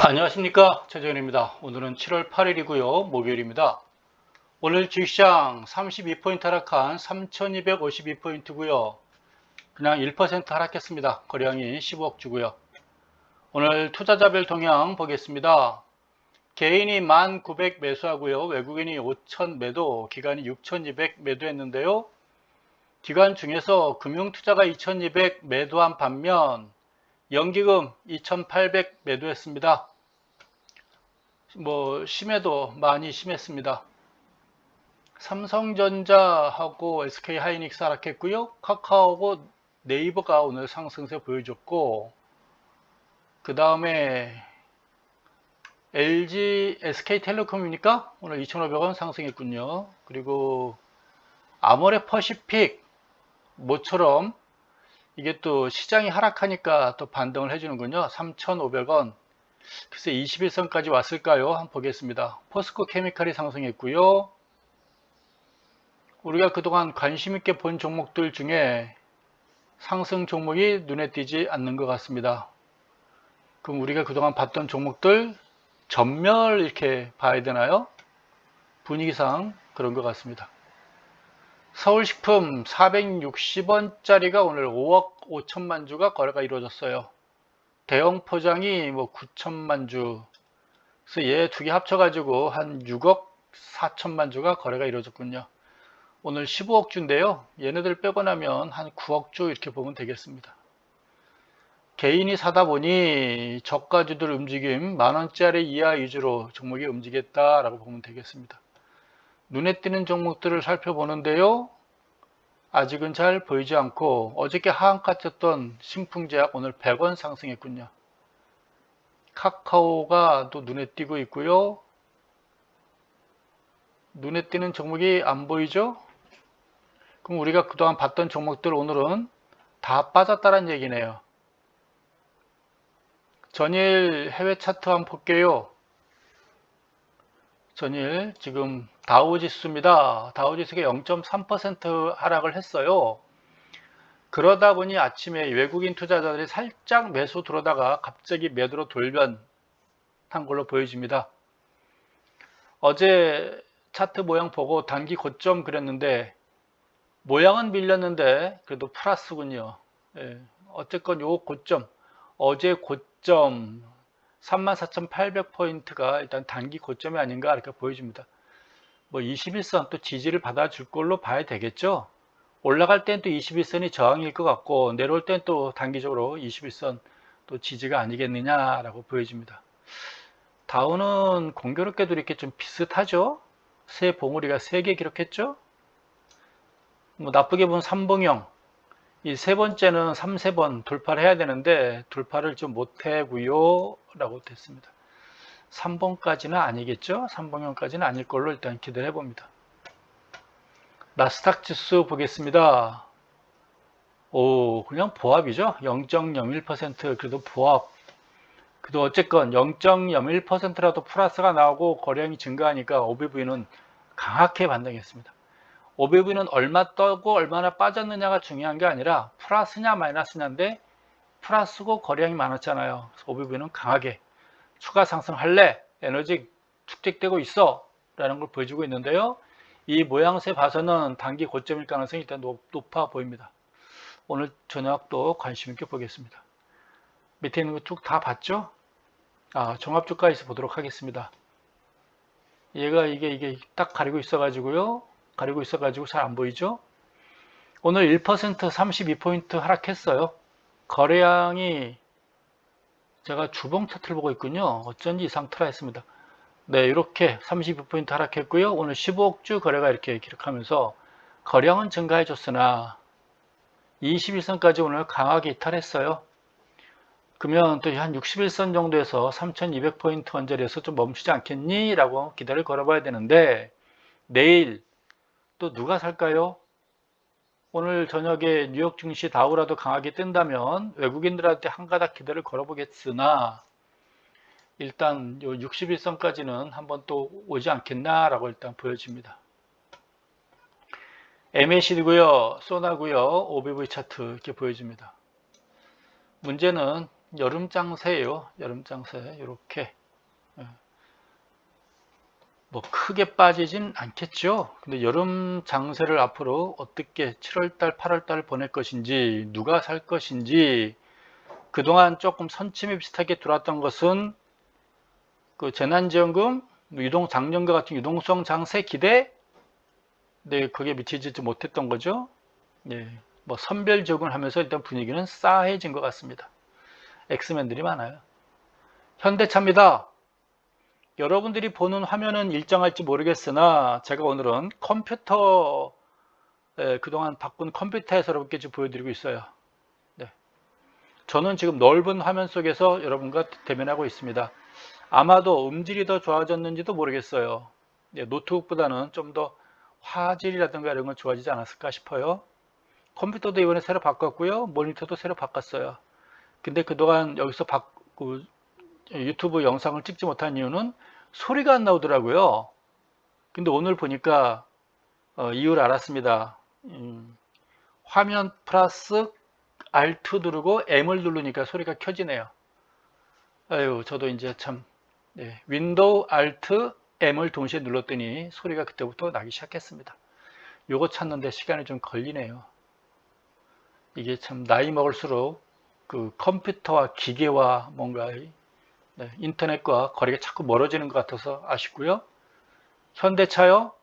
안녕하십니까, 최재현입니다. 오늘은 7월 8일이고요 목요일입니다. 오늘 주식시장 32포인트 하락한 3252포인트고요 그냥 1% 하락했습니다. 거래량이 15억 주고요. 오늘 투자자별 동향 보겠습니다. 개인이 1900 매수하고요, 외국인이 5000 매도, 기관이 6200 매도했는데요. 기관 중에서 금융투자가 2200 매도한 반면 연기금 2800 매도했습니다. 심해도 많이 심했습니다. 삼성전자하고 SK하이닉스 하락했고요. 카카오하고 네이버가 오늘 상승세 보여줬고, 그 다음에 LG, SK텔레콤이니까 오늘 2,500원 상승했군요. 그리고 아모레퍼시픽 모처럼 이게 또 시장이 하락하니까 또 반등을 해주는군요. 3,500원. 글쎄 21선까지 왔을까요? 한번 보겠습니다. 포스코 케미칼이 상승했고요. 우리가 그동안 관심 있게 본 종목들 중에 상승 종목이 눈에 띄지 않는 것 같습니다. 그럼 우리가 그동안 봤던 종목들 전멸 이렇게 봐야 되나요? 분위기상 그런 것 같습니다. 서울식품 460원짜리가 오늘 5억 5천만 주가 거래가 이루어졌어요. 대형 포장이 9천만 주. 그래서 얘 두 개 합쳐가지고 한 6억 4천만 주가 거래가 이루어졌군요. 오늘 15억 주인데요. 얘네들 빼고 나면 한 9억 주 이렇게 보면 되겠습니다. 개인이 사다 보니 저가주들 움직임 만원짜리 이하 위주로 종목이 움직였다라고 보면 되겠습니다. 눈에 띄는 종목들을 살펴보는데요. 아직은 잘 보이지 않고 어저께 하한가 쳤던 신풍제약 오늘 100원 상승했군요. 카카오가 또 눈에 띄고 있고요. 눈에 띄는 종목이 안 보이죠? 그럼 우리가 그동안 봤던 종목들 오늘은 다 빠졌다는 얘기네요. 전일 해외 차트 한번 볼게요. 전일 지금 다우지수입니다. 다우지수가 0.3% 하락을 했어요. 그러다 보니 아침에 외국인 투자자들이 살짝 매수 들어다가 갑자기 매도로 돌변한 걸로 보여집니다. 어제 차트 모양 보고 단기 고점 그렸는데 모양은 밀렸는데 그래도 플러스군요. 어쨌건 요 고점, 어제 고점 34,800포인트가 일단 단기 고점이 아닌가 이렇게 보여집니다. 21선 또 지지를 받아줄 걸로 봐야 되겠죠. 올라갈 땐 또 21선이 저항일 것 같고 내려올 땐 또 단기적으로 21선 또 지지가 아니겠느냐라고 보여집니다. 다우는 공교롭게도 이렇게 좀 비슷하죠. 새 봉우리가 3개 기록했죠. 나쁘게 보면 삼봉형, 이 세 번째는 3번 돌파를 해야 되는데 돌파를 좀 못하고요 라고 됐습니다. 3번까지는 아니겠죠. 3봉형까지는 아닐 걸로 일단 기대를 해봅니다. 나스닥 지수 보겠습니다. 그냥 보합이죠. 0.01% 그래도 보합. 그래도 어쨌건 0.01%라도 플러스가 나오고 거래량이 증가하니까 OBV는 강하게 반등했습니다. OBV는 얼마 떠고 얼마나 빠졌느냐가 중요한 게 아니라 플러스냐 마이너스냐인데 플러스고 거래량이 많았잖아요. 그래서 OBV는 강하게 추가 상승할래? 에너지 축적되고 있어 라는 걸 보여주고 있는데요. 이 모양새 봐서는 단기 고점일 가능성이 일단 높아 보입니다. 오늘 저녁도 관심 있게 보겠습니다. 밑에 있는 거 쭉 다 봤죠? 종합주가에서 보도록 하겠습니다. 얘가 이게 딱 가리고 있어가지고요. 가리고 있어가지고 잘 안 보이죠? 오늘 1% 32포인트 하락했어요. 거래량이 제가 주봉 차트를 보고 있군요. 어쩐지 이상트라 했습니다. 네, 이렇게 32포인트 하락했고요. 오늘 15억 주 거래가 이렇게 기록하면서 거래량은 증가해 줬으나 21선까지 오늘 강하게 이탈했어요. 그러면 또 한 61선 정도에서 3200포인트 언저리에서 좀 멈추지 않겠니? 라고 기대를 걸어봐야 되는데 내일 또 누가 살까요? 오늘 저녁에 뉴욕 증시 다우라도 강하게 뜬다면 외국인들한테 한 가닥 기대를 걸어보겠으나 일단 요 61선까지는 한번 또 오지 않겠나 라고 일단 보여집니다. MACD고요, 소나고요, OBV 차트 이렇게 보여집니다. 문제는 여름 장세예요. 여름 장세. 이렇게 뭐 크게 빠지진 않겠죠. 근데 여름 장세를 앞으로 어떻게 7월달, 8월달 보낼 것인지, 누가 살 것인지, 그동안 조금 선침이 비슷하게 들어왔던 것은 그 재난지원금, 작년과 같은 유동성 장세 기대, 네, 그게 미치지 못했던 거죠. 네, 뭐 선별 지원을 하면서 일단 분위기는 싸해진 것 같습니다. 엑스맨들이 많아요. 현대차입니다. 여러분들이 보는 화면은 일정할지 모르겠으나 제가 오늘은 컴퓨터 그동안 바꾼 컴퓨터에서 여러분께 좀 보여드리고 있어요. 네. 저는 지금 넓은 화면 속에서 여러분과 대면하고 있습니다. 아마도 음질이 더 좋아졌는지도 모르겠어요. 네, 노트북보다는 좀 더 화질이라든가 이런 건 좋아지지 않았을까 싶어요. 컴퓨터도 이번에 새로 바꿨고요. 모니터도 새로 바꿨어요. 근데 그동안 여기서 유튜브 영상을 찍지 못한 이유는 소리가 안 나오더라고요. 근데 오늘 보니까 이유를 알았습니다. 화면 플러스 Alt 누르고 M을 누르니까 소리가 켜지네요. 아유, 저도 이제 참 윈도우 Alt M을 동시에 눌렀더니 소리가 그때부터 나기 시작했습니다. 요거 찾는데 시간이 좀 걸리네요. 이게 참 나이 먹을수록 그 컴퓨터와 기계와 뭔가 인터넷과 거리가 자꾸 멀어지는 것 같아서 아쉽고요. 현대차요.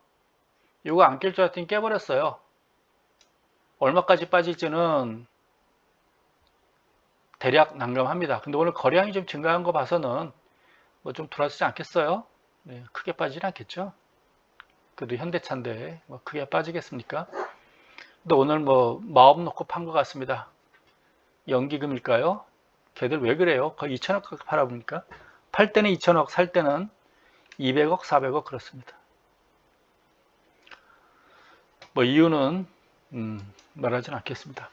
이거 안 깰 줄 알았더니 깨버렸어요. 얼마까지 빠질지는 대략 난감합니다. 근데 오늘 거래량이 좀 증가한 거 봐서는 뭐 좀 돌아서지 않겠어요? 네, 크게 빠지진 않겠죠. 그래도 현대차인데 뭐 크게 빠지겠습니까? 근데 오늘 뭐 마음 놓고 판 것 같습니다. 연기금일까요? 걔들 왜 그래요? 거의 2천억 팔아보니까 팔 때는 2천억, 살 때는 200억, 400억 그렇습니다. 뭐 이유는 말하진 않겠습니다.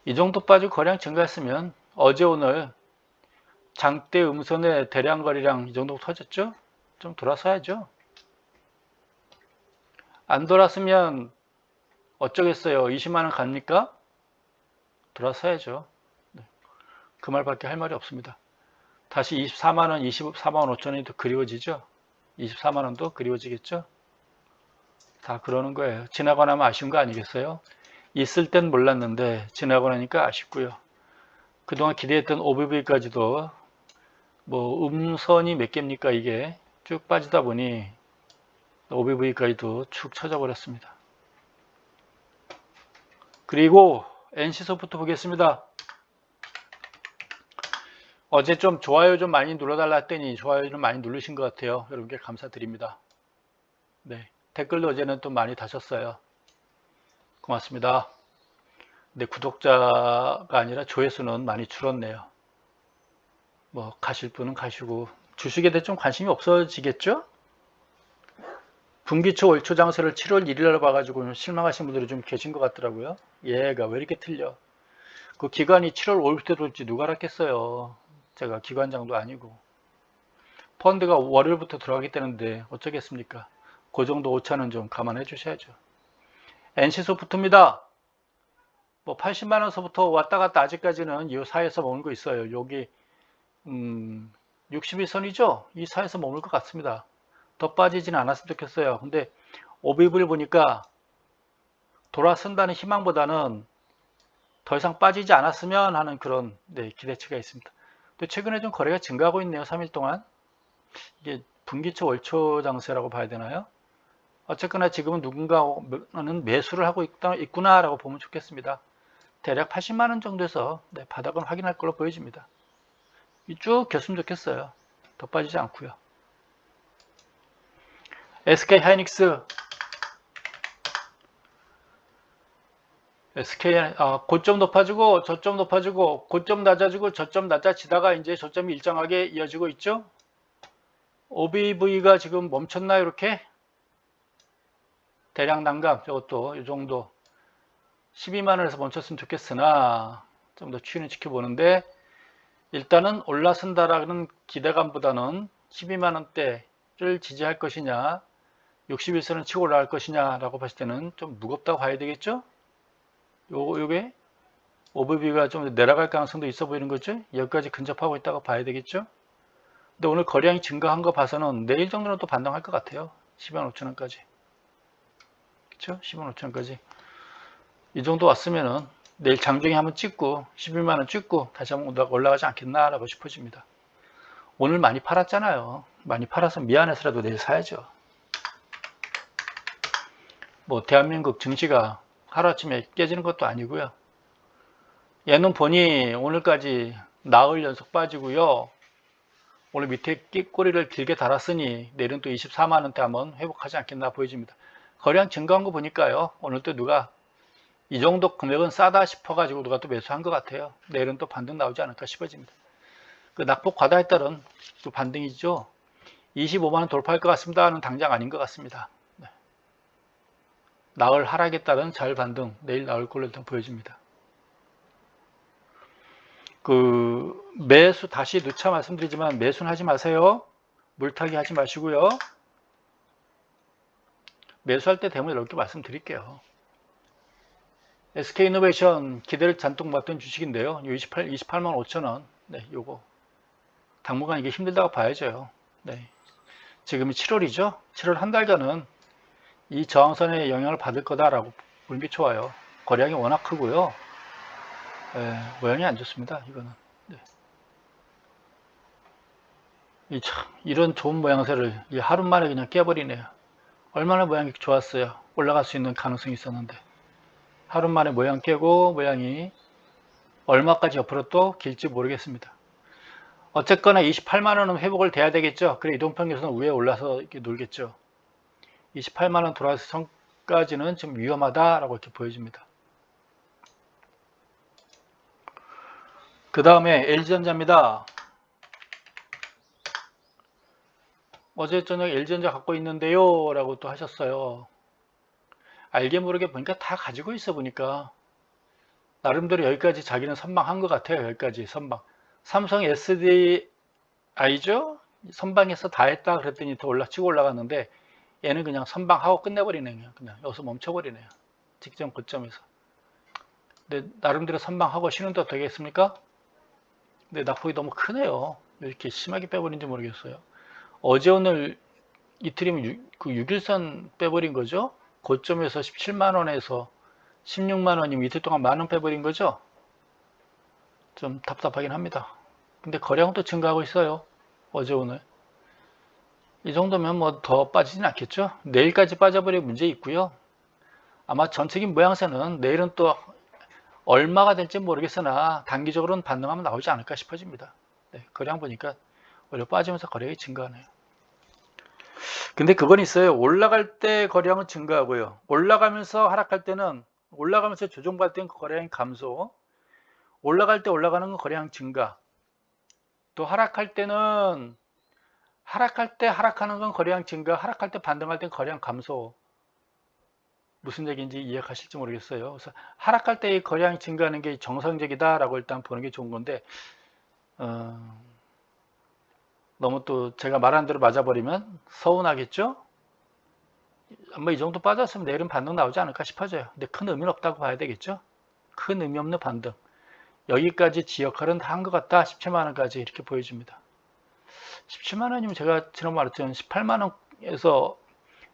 이 정도 빠지고 거래량 증가했으면 어제 오늘 장대 음선의 대량 거래량 이 정도 터졌죠? 좀 돌아서야죠. 안 돌았으면 어쩌겠어요. 20만원 갑니까? 돌아서야죠. 그 말밖에 할 말이 없습니다. 다시 24만원, 24만 5천원이 더 그리워지죠? 24만원도 그리워지겠죠? 다 그러는 거예요. 지나고 나면 아쉬운 거 아니겠어요? 있을 땐 몰랐는데 지나고 나니까 아쉽고요. 그동안 기대했던 OBV까지도 뭐 음선이 몇 개입니까 이게 쭉 빠지다 보니 OBV까지도 축 처져 버렸습니다. 그리고 NC소프트 보겠습니다. 어제 좀 좋아요 좀 많이 눌러달라 했더니 좋아요를 많이 누르신 것 같아요. 여러분께 감사드립니다. 네, 댓글도 어제는 또 많이 다셨어요. 고맙습니다. 근데 구독자가 아니라 조회수는 많이 줄었네요. 뭐 가실 분은 가시고 주식에 대해 좀 관심이 없어지겠죠? 분기초 월초 장세를 7월 1일날 봐가지고 실망하신 분들이 좀 계신 것 같더라고요. 얘가 왜 이렇게 틀려? 그 기간이 7월 5일부터 들어올지 누가 알았겠어요. 제가 기관장도 아니고. 펀드가 월요일부터 들어가기 때문에 어쩌겠습니까? 그 정도 오차는 좀 감안해 주셔야죠. NC소프트입니다. 뭐 80만원서부터 왔다 갔다 아직까지는 이 사이에서 머물고 거 있어요. 여기 61선이죠? 이 사이에서 머물 것 같습니다. 더 빠지지는 않았으면 좋겠어요. 근데 오비브를 보니까 돌아선다는 희망보다는 더 이상 빠지지 않았으면 하는 그런 기대치가 있습니다. 또 최근에 좀 거래가 증가하고 있네요. 3일 동안. 이게 분기초 월초 장세라고 봐야 되나요? 어쨌거나 지금은 누군가는 매수를 하고 있구나라고 보면 좋겠습니다. 대략 80만원 정도에서 바닥은 확인할 걸로 보여집니다. 쭉 겼으면 좋겠어요. 더 빠지지 않고요. SK하이닉스 고점 높아지고 저점 높아지고 고점 낮아지고 저점 낮아지다가 이제 저점이 일정하게 이어지고 있죠. OBV가 지금 멈췄나요? 이렇게 대량 난감 저것도 이 정도 12만원에서 멈췄으면 좋겠으나 좀 더 추이는 지켜보는데 일단은 올라선다라는 기대감보다는 12만원대를 지지할 것이냐 61선을 치고 올라갈 것이냐 라고 봤을 때는 좀 무겁다고 봐야 되겠죠. 요게 오버뷰가 좀 내려갈 가능성도 있어 보이는 거죠. 여기까지 근접하고 있다고 봐야 되겠죠. 근데 오늘 거래량이 증가한 거 봐서는 내일 정도는 또 반등할 것 같아요. 10만 5천 원까지. 그쵸? 10만 5천 원까지. 이 정도 왔으면은 내일 장중에 한번 찍고 11만 원 찍고 다시 한번 올라가지 않겠나라고 싶어집니다. 오늘 많이 팔았잖아요. 많이 팔아서 미안해서라도 내일 사야죠. 뭐 대한민국 증시가 하루아침에 깨지는 것도 아니고요. 얘는 보니 오늘까지 나흘 연속 빠지고요. 오늘 밑에 꼬리를 길게 달았으니 내일은 또 24만원대 한번 회복하지 않겠나 보여집니다. 거래량 증가한 거 보니까요. 오늘 또 누가 이 정도 금액은 싸다 싶어가지고 누가 또 매수한 것 같아요. 내일은 또 반등 나오지 않을까 싶어집니다. 그 낙폭 과다에 따른 또 반등이죠. 25만원 돌파할 것 같습니다. 는 당장 아닌 것 같습니다. 네. 나흘 하락에 따른 잘 반등 내일 나올 걸로 일단 보여집니다. 그 매수 다시 누차 말씀드리지만 매수는 하지 마세요. 물타기 하지 마시고요. 매수할 때 되면 이렇게 말씀드릴게요. SK이노베이션 기대를 잔뜩 받던 주식인데요. 28만 5천원. 네, 요거 당분간 이게 힘들다고 봐야죠. 네. 지금이 7월이죠. 7월 한 달간은 이 저항선의 영향을 받을 거다라고 보는 게 좋아요. 거래량이 워낙 크고요. 네, 모양이 안 좋습니다. 이거는. 네. 이런 좋은 모양새를 하루 만에 그냥 깨버리네요. 얼마나 모양이 좋았어요. 올라갈 수 있는 가능성이 있었는데 하루 만에 모양 깨고 모양이 얼마까지 옆으로 또 길지 모르겠습니다. 어쨌거나 28만원은 회복을 돼야 되겠죠. 그래 이동평균선은 위에 올라서 이렇게 놀겠죠. 28만원 돌아서 선까지는 좀 위험하다라고 이렇게 보여집니다. 그 다음에 LG전자입니다. 어제 저녁 LG전자 갖고 있는데요 라고 또 하셨어요. 알게 모르게 보니까 다 가지고 있어 보니까 나름대로 여기까지 자기는 선방한 것 같아요. 여기까지 선방. 삼성 SDI죠? 선방해서 다 했다 그랬더니 더 치고 올라갔는데 얘는 그냥 선방하고 끝내버리네요. 그냥 여기서 멈춰버리네요. 직전 고점에서. 근데 나름대로 선방하고 쉬는데 되겠습니까? 근데 낙폭이 너무 크네요. 왜 이렇게 심하게 빼버린지 모르겠어요. 어제 오늘 이틀이면 그 6일선 빼버린 거죠. 고점에서 17만원에서 16만원이면 이틀 동안 만원 빼버린 거죠. 좀 답답하긴 합니다. 근데 거래량은 또 증가하고 있어요. 어제 오늘. 이 정도면 뭐 더 빠지진 않겠죠. 내일까지 빠져버릴 문제 있고요. 아마 전체적인 모양새는 내일은 또 얼마가 될지 모르겠으나 단기적으로는 반등하면 나오지 않을까 싶어집니다. 네, 거래량 보니까 오히려 빠지면서 거래량이 증가하네요. 근데 그건 있어요. 올라갈 때 거래량은 증가하고요. 올라가면서 하락할 때는 올라가면서 조정받을 때는 거래량 감소. 올라갈 때 올라가는 건 거래량 증가. 또 하락할 때는 하락할 때 하락하는 건 거래량 증가, 하락할 때 반등할 때는 거래량 감소. 무슨 얘기인지 이해하실지 모르겠어요. 그래서 하락할 때의 거래량 증가하는 게 정상적이다라고 일단 보는 게 좋은 건데 너무 또 제가 말한 대로 맞아버리면 서운하겠죠? 아마 이 정도 빠졌으면 내일은 반등 나오지 않을까 싶어져요. 근데 큰 의미는 없다고 봐야 되겠죠? 큰 의미 없는 반등. 여기까지 지 역할은 다 한 것 같다. 17만원까지 이렇게 보여집니다. 17만원이면 제가 지난번 말했지만 18만원에서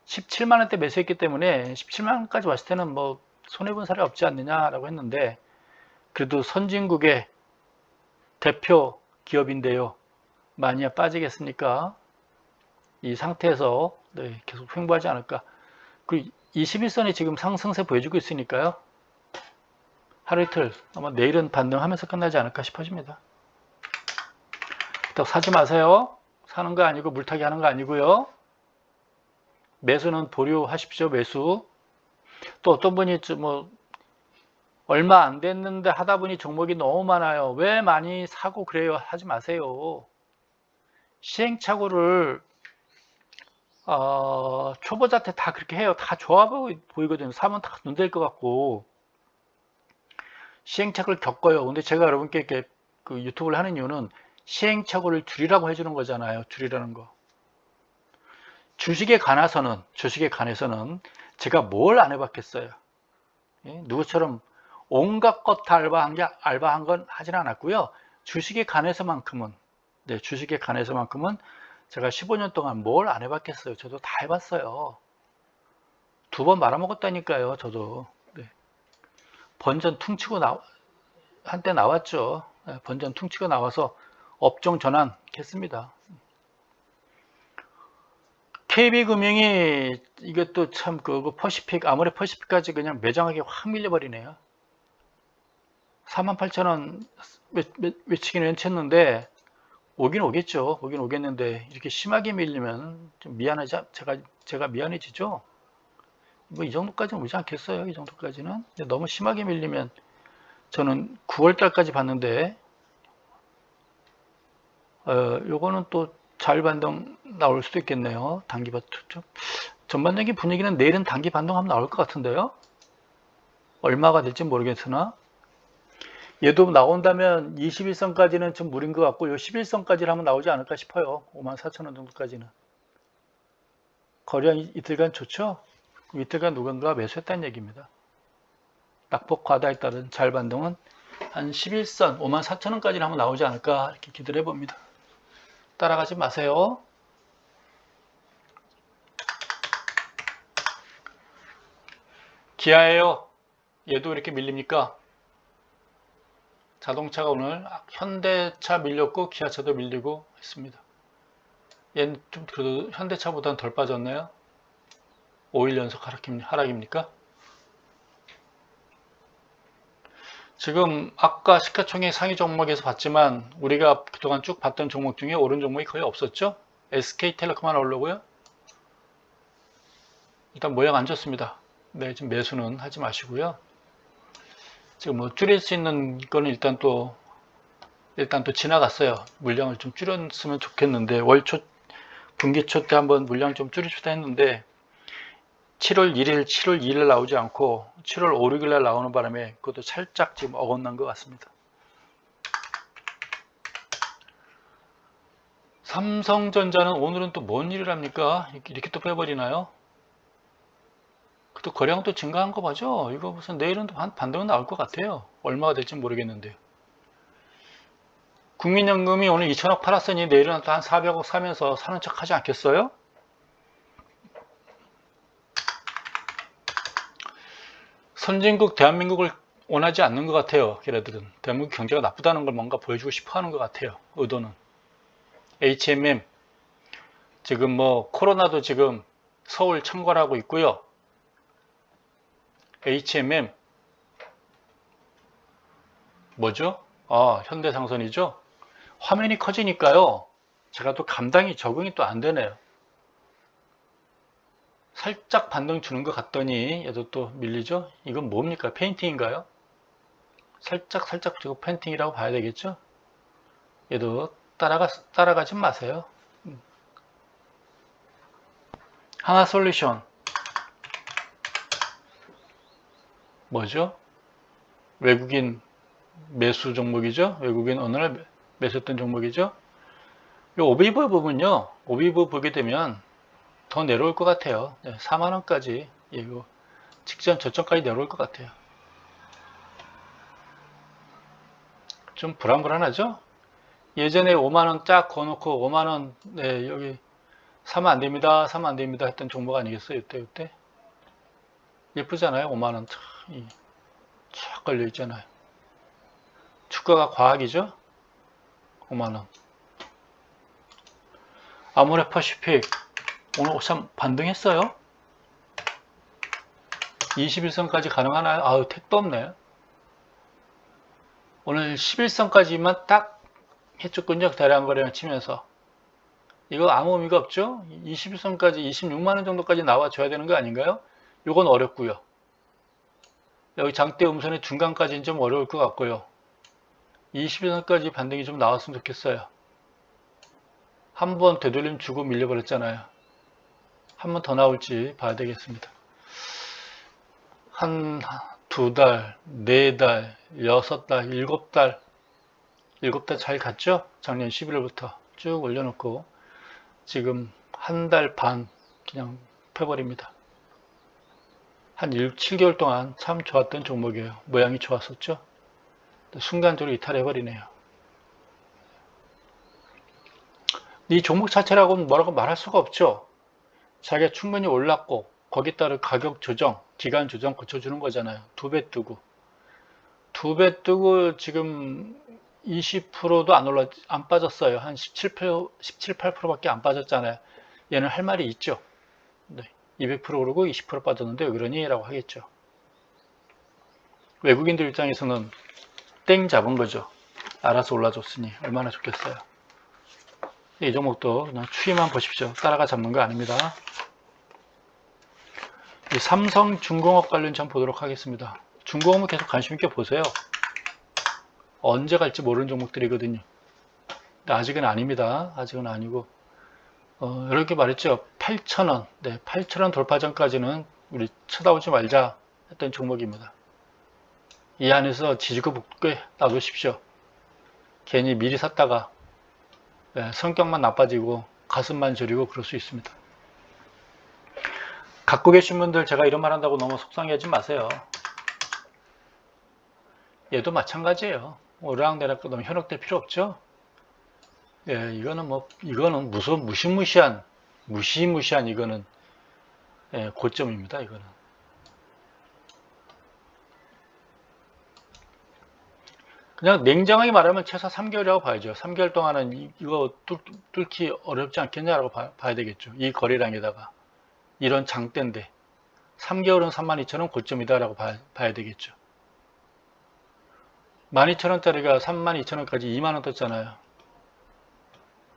17만원대 매수했기 때문에 17만원까지 왔을 때는 뭐 손해본 사례 없지 않느냐라고 했는데 그래도 선진국의 대표 기업인데요. 많이 빠지겠습니까? 이 상태에서 네, 계속 횡보하지 않을까. 그리고 21선이 지금 상승세 보여주고 있으니까요. 하루 이틀 아마 내일은 반등하면서 끝나지 않을까 싶어집니다. 또 사지 마세요. 사는 거 아니고 물타기 하는 거 아니고요. 매수는 보류하십시오. 매수. 또 어떤 분이 뭐 얼마 안 됐는데 하다 보니 종목이 너무 많아요. 왜 많이 사고 그래요? 하지 마세요. 시행착오를 초보자한테 다 그렇게 해요. 다 좋아 보이거든요. 사면 다 눈댈 것 같고 시행착오를 겪어요. 근데 제가 여러분께 이렇게 그 유튜브를 하는 이유는 시행착오를 줄이라고 해주는 거잖아요. 줄이라는 거. 주식에 관해서는 제가 뭘 안 해봤겠어요. 예? 누구처럼 온갖 것 다 알바한 건 하진 않았고요. 주식에 관해서만큼은, 네, 주식에 관해서만큼은 제가 15년 동안 뭘 안 해봤겠어요. 저도 다 해봤어요. 2번 말아먹었다니까요, 저도. 네. 번전 퉁치고 한때 나왔죠. 네, 번전 퉁치고 나와서 업종 전환했습니다. KB금융이 이것도 참 퍼시픽, 아모레 퍼시픽까지 그냥 매장하게 확 밀려버리네요. 48,000원 외치기는 외쳤는데 오긴 오겠죠. 오긴 오겠는데 이렇게 심하게 밀리면 좀 미안하지, 제가 미안해지죠. 뭐 이 정도까지는 오지 않겠어요. 이 정도까지는. 근데 너무 심하게 밀리면 저는 9월 달까지 봤는데 요거는 또 자율 반등 나올 수도 있겠네요. 단기 반등. 전반적인 분위기는 내일은 단기 반등 한번 나올 것 같은데요. 얼마가 될지 모르겠으나 얘도 나온다면 21선까지는 좀 무리인 것 같고 요 11선까지는 한번 나오지 않을까 싶어요. 54,000원 정도까지는. 거래량 이틀간 좋죠? 이틀간 누군가 매수했다는 얘기입니다. 낙폭 과다에 따른 자율 반등은 한 11선 54,000원까지는 한번 나오지 않을까 이렇게 기대를 해봅니다. 따라가지 마세요. 기아예요. 얘도 이렇게 밀립니까? 자동차가 오늘 현대차 밀렸고 기아차도 밀리고 했습니다. 얘는 좀 그래도 현대차보다는 덜 빠졌네요. 5일 연속 하락입니까? 지금 아까 시가총액 상위 종목에서 봤지만 우리가 그동안 쭉 봤던 종목 중에 오른 종목이 거의 없었죠. SK텔레콤 하나 오르고요. 일단 모양 안 좋습니다. 네, 지금 매수는 하지 마시고요. 지금 뭐 줄일 수 있는 거는 일단 또 지나갔어요. 물량을 좀 줄였으면 좋겠는데 월초 분기초 때 한번 물량 좀 줄이시다 했는데 7월 1일, 7월 2일 나오지 않고 7월 5, 6일 날 나오는 바람에 그것도 살짝 지금 어긋난 것 같습니다. 삼성전자는 오늘은 또 뭔 일을 합니까? 이렇게 또 빼버리나요? 또 거래량도 증가한 거 봐죠? 이거 무슨 내일은 또 반등은 나올 것 같아요. 얼마가 될지 모르겠는데요. 국민연금이 오늘 2천억 팔았으니 내일은 또 한 400억 사면서 사는 척 하지 않겠어요? 선진국 대한민국을 원하지 않는 것 같아요. 걔네들은 대한민국 경제가 나쁘다는 걸 뭔가 보여주고 싶어 하는 것 같아요. 의도는. HMM 지금 뭐 코로나도 지금 서울 참관하고 있고요. HMM 뭐죠? 현대상선이죠. 화면이 커지니까요. 제가 또 적응이 또 안 되네요. 살짝 반등 주는 것 같더니 얘도 또 밀리죠. 이건 뭡니까? 페인팅인가요? 살짝 저거 페인팅이라고 봐야 되겠죠. 얘도 따라가지 마세요. 하나솔루션 뭐죠? 외국인 매수 종목이죠. 외국인 어느 날 매수했던 종목이죠. 이 오비브 부분요. 오비브 보게 되면 더 내려올 것 같아요. 4만원까지 이거 직전 저점까지 내려올 것 같아요. 좀 불안불안하죠? 예전에 5만원 쫙 거놓고 5만원 네, 여기 사면 안됩니다 사면 안됩니다 했던 종목 아니겠어요? 이때 예쁘잖아요. 5만원 쫙 걸려있잖아요. 주가가 과학이죠. 5만원 아모레 퍼시픽 오늘 참 반등했어요. 21선까지 가능하나요? 아우 택도 없네. 오늘 11선까지만 딱 해줬군요. 대량 거래량 치면서 이거 아무 의미가 없죠. 21선까지 26만원 정도까지 나와줘야 되는 거 아닌가요? 이건 어렵고요. 여기 장대 음선의 중간까지는 좀 어려울 것 같고요. 21선까지 반등이 좀 나왔으면 좋겠어요. 한 번 되돌림 주고 밀려버렸잖아요. 한 번 더 나올지 봐야 되겠습니다. 한 2달, 4달, 6달, 7달 7달 잘 갔죠? 작년 11월부터 쭉 올려놓고 지금 한 달 반 그냥 펴버립니다. 한 6, 7개월 동안 참 좋았던 종목이에요. 모양이 좋았었죠. 순간적으로 이탈해버리네요. 이 종목 자체라고는 뭐라고 말할 수가 없죠. 자기가 충분히 올랐고 거기에 따른 가격 조정, 기간 조정 거쳐주는 거잖아요. 2배 뜨고 2배 뜨고 지금 20%도 안 빠졌어요. 한 17, 8%밖에 안 빠졌잖아요. 얘는 할 말이 있죠. 네, 200% 오르고 20% 빠졌는데 왜 그러니? 라고 하겠죠. 외국인들 입장에서는 땡 잡은 거죠. 알아서 올라줬으니 얼마나 좋겠어요. 이 종목도 그냥 추이만 보십시오. 따라가 잡는 거 아닙니다. 삼성중공업 관련 좀 보도록 하겠습니다. 중공업은 계속 관심 있게 보세요. 언제 갈지 모르는 종목들이거든요. 근데 아직은 아닙니다. 아직은 아니고 이렇게 말했죠. 8,000원. 네, 8,000원 돌파 전까지는 우리 쳐다보지 말자 했던 종목입니다. 이 안에서 지지고 볶게 놔두십시오. 괜히 미리 샀다가 성격만 나빠지고 가슴만 저리고 그럴 수 있습니다. 갖고 계신 분들 제가 이런 말 한다고 너무 속상해하지 마세요. 얘도 마찬가지예요. 오르락내락 너무 현혹될 필요 없죠. 예, 이거는 무슨 무시무시한 이거는 고점입니다. 이거는. 그냥 냉정하게 말하면 최소 3개월이라고 봐야죠. 3개월 동안은 이거 뚫기 어렵지 않겠냐라고 봐야 되겠죠. 이 거래량에다가 이런 장대인데 3개월은 32,000원 고점이다라고 봐야 되겠죠. 12,000원짜리가 32,000원까지 2만원 떴잖아요.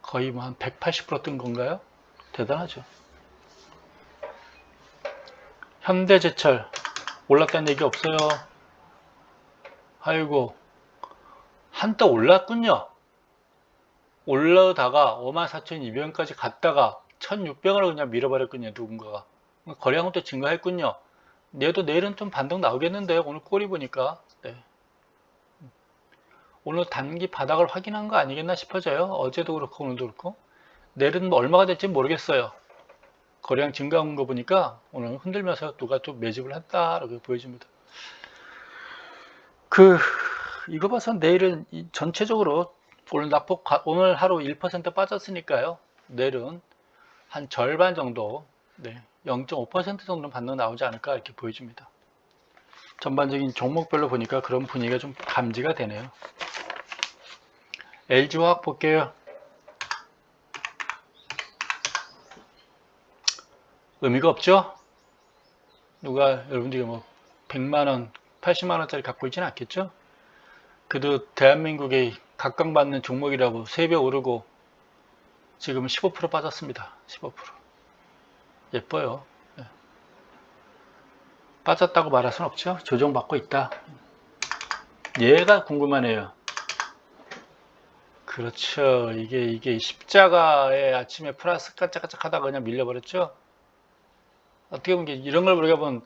거의 뭐 한 180% 뜬 건가요? 대단하죠. 현대제철 올랐다는 얘기 없어요. 아이고 한껏 올랐군요. 올라다가 54,200원까지 갔다가 1,600원을 그냥 밀어버렸군요. 누군가가. 거래량은 또 증가했군요. 얘도 내일은 좀 반등 나오겠는데요. 오늘 꼬리 보니까. 네. 오늘 단기 바닥을 확인한 거 아니겠나 싶어져요. 어제도 그렇고 오늘도 그렇고. 내일은 뭐 얼마가 될지 모르겠어요. 거래량 증가한 거 보니까 오늘 흔들면서 누가 좀 매집을 했다라고 보여집니다. 이거 봐서 내일은 전체적으로 오늘 하루 1% 빠졌으니까요. 내일은 한 절반 정도, 0.5% 정도는 반등 나오지 않을까 이렇게 보여집니다. 전반적인 종목별로 보니까 그런 분위기가 좀 감지가 되네요. LG화학 볼게요. 의미가 없죠? 누가 여러분들이 뭐 100만원, 80만원짜리 갖고 있지는 않겠죠? 그래도 대한민국의 각광받는 종목이라고 3배 오르고 지금 15% 빠졌습니다. 15%. 예뻐요. 빠졌다고 말할 수는 없죠. 조정받고 있다. 얘가 궁금하네요. 그렇죠. 이게 십자가의 아침에 플러스 까짝까짝 하다가 그냥 밀려버렸죠. 어떻게 보면 이런 걸 우리가 보면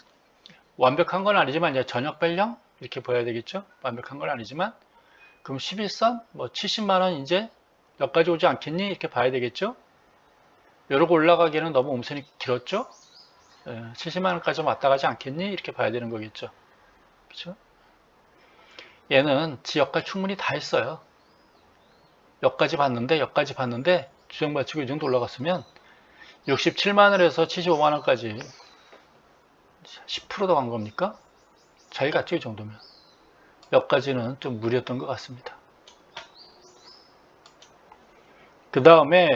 완벽한 건 아니지만 이제 저녁 발령 이렇게 보여야 되겠죠. 완벽한 건 아니지만 그럼 11선 뭐 70만원 이제 여기까지 오지 않겠니? 이렇게 봐야 되겠죠. 이러고 올라가기에는 너무 음선이 길었죠. 70만원까지 왔다 가지 않겠니? 이렇게 봐야 되는 거겠죠. 그렇죠? 얘는 지역과 충분히 다 했어요. 여기까지 봤는데 주정 마치고 이 정도 올라갔으면 67만원에서 75만원까지 10% 더 간 겁니까? 잘 갔죠, 이 정도면. 여기까지는 좀 무리였던 것 같습니다. 그 다음에